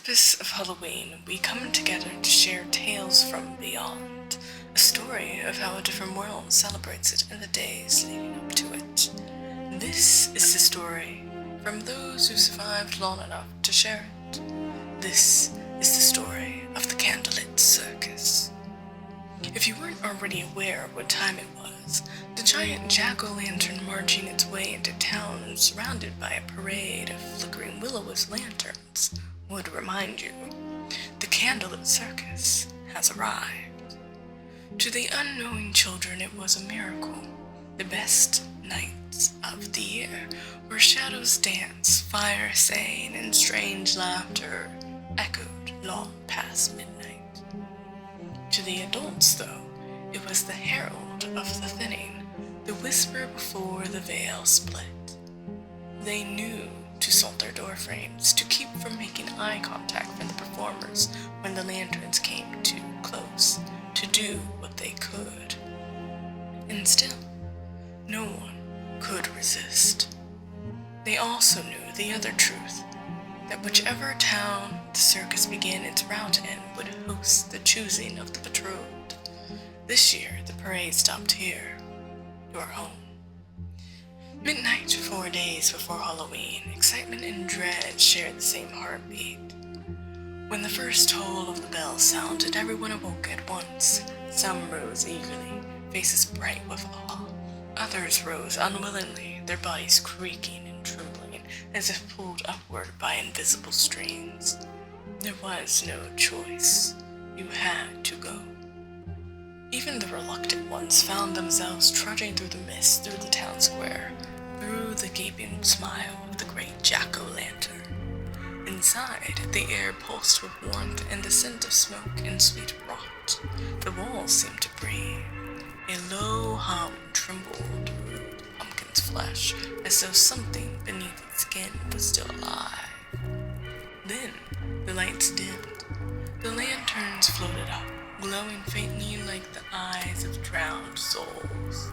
purpose of Halloween, we come together to share tales from beyond, a story of how a different world celebrates it in the days leading up to it. This is the story from those who survived long enough to share it. This is the story of the Candlelit Circus. If you weren't already aware of what time it was, the giant jack-o'-lantern marching its way into town and surrounded by a parade of flickering will-o'-wisp lanterns would remind you. The Candlelit Circus has arrived. To the unknowing children it was a miracle. The best nights of the year, where shadows dance, fire sang, and strange laughter echoed long past midnight. To the adults, though, it was the herald of the thinning, the whisper before the veil split. They knew to salt their door frames, to keep from making eye contact from the performers when the lanterns came too close, to do what they could. And still, no one could resist. They also knew the other truth, that whichever town the circus began its route in would host the choosing of the betrothed. This year, the parade stopped here, your home. Midnight, 4 days before Halloween, excitement and dread shared the same heartbeat. When the first toll of the bell sounded, everyone awoke at once. Some rose eagerly, faces bright with awe. Others rose unwillingly, their bodies creaking and trembling, as if pulled upward by invisible strings. There was no choice. You had to go. Even the reluctant ones found themselves trudging through the mist, through the town square, through the gaping smile of the great jack-o'-lantern. Inside, the air pulsed with warmth and the scent of smoke and sweet rot. The walls seemed to breathe. A low hum trembled through the pumpkin's flesh, as though something beneath its skin was still alive. Then, the lights dimmed. The lanterns floated up, glowing faintly like the eyes of drowned souls.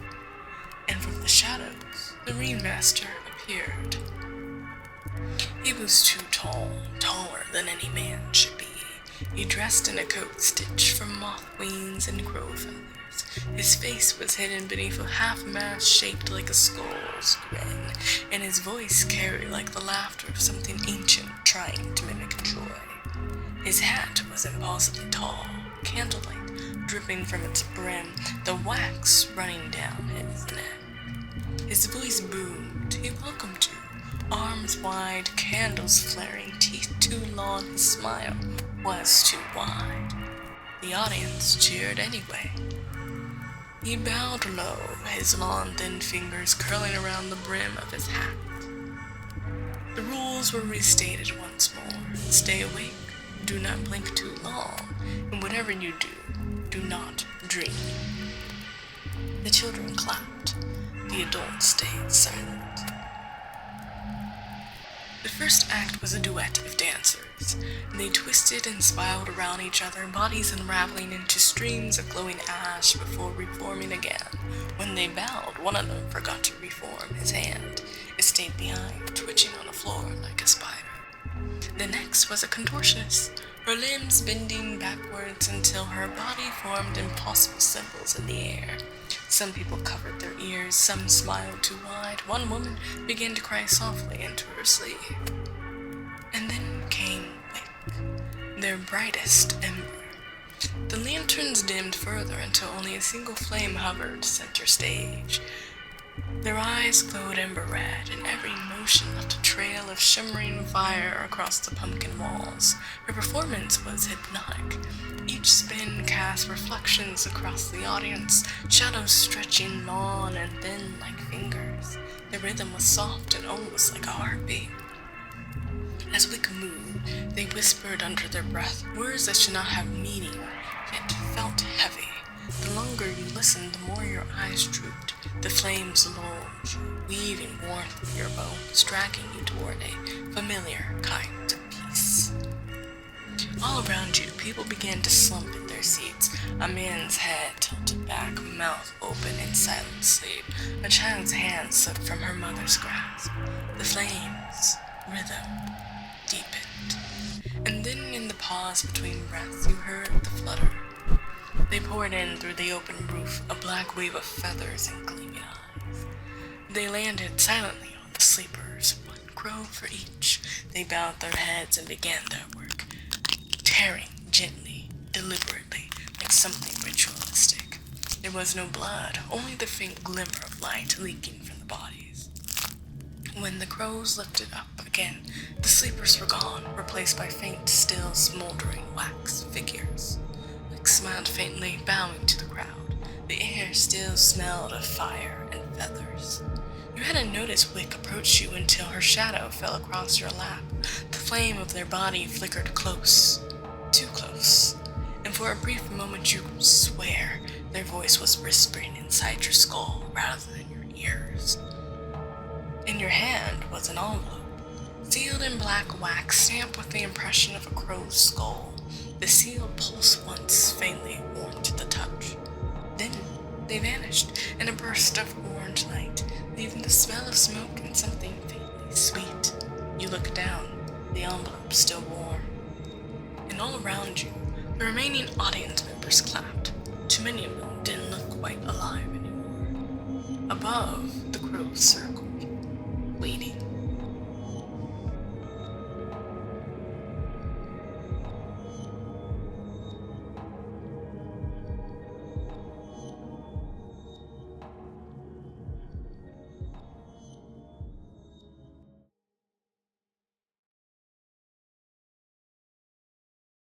And from the shadows, the ringmaster appeared. He was too tall, taller than any man should be. He dressed in a coat stitched from moth wings and crow feathers. His face was hidden beneath a half-mask shaped like a skull's grin, and his voice carried like the laughter of something ancient trying to mimic joy. His hat was impossibly tall, candlelight dripping from its brim, the wax running down his neck. His voice boomed. He welcomed you, arms wide, candles flaring, teeth too long. His smile was too wide. The audience cheered anyway. He bowed low, his long, thin fingers curling around the brim of his hat. The rules were restated once more. Stay awake, do not blink too long, and whatever you do not dream. The children clapped. The adults stayed silent. The first act was a duet of dancers. They twisted and spiraled around each other, bodies unraveling into streams of glowing ash before reforming again. When they bowed, one of them forgot to reform his hand. It stayed behind, twitching on the floor like a spider. The next was a contortionist, her limbs bending backwards until her body formed impossible symbols in the air. Some people covered their ears, some smiled too wide. One woman began to cry softly into her sleeve. And then came Wick, their brightest ember. The lanterns dimmed further until only a single flame hovered center stage. Their eyes glowed ember red, and every motion left a trail of shimmering fire across the pumpkin walls. Her performance was hypnotic. Each spin cast reflections across the audience, shadows stretching long and thin like fingers. The rhythm was soft and almost like a heartbeat. As Wick moved, they whispered under their breath, words that should not have meaning, yet felt heavy. The longer you listened, the more your eyes drooped. The flames lulled you, weaving warmth through your bones, dragging you toward a familiar kind of peace. All around you, people began to slump in their seats. A man's head tilted back, mouth open in silent sleep. A child's hand slipped from her mother's grasp. The flames, rhythm, deepened. And then pause between breaths, you heard the flutter. They poured in through the open roof, a black wave of feathers and gleaming eyes. They landed silently on the sleepers, one crow for each. They bowed their heads and began their work, tearing gently, deliberately, like something ritualistic. There was no blood, only the faint glimmer of light leaking from the bodies. When the crows lifted up again, the sleepers were gone, replaced by faint, still, smoldering wax figures. Wick smiled faintly, bowing to the crowd. The air still smelled of fire and feathers. You hadn't noticed Wick approach you until her shadow fell across your lap. The flame of their body flickered close, too close, and for a brief moment you swear their voice was whispering inside your skull rather than your ears. In your hand was an envelope, sealed in black wax, stamped with the impression of a crow's skull. The seal pulsed once, faintly warm to the touch. Then they vanished in a burst of orange light, leaving the smell of smoke and something faintly sweet. You looked down, the envelope still warm. And all around you, the remaining audience members clapped. Too many of them didn't look quite alive anymore. Above, the crows circled, waiting.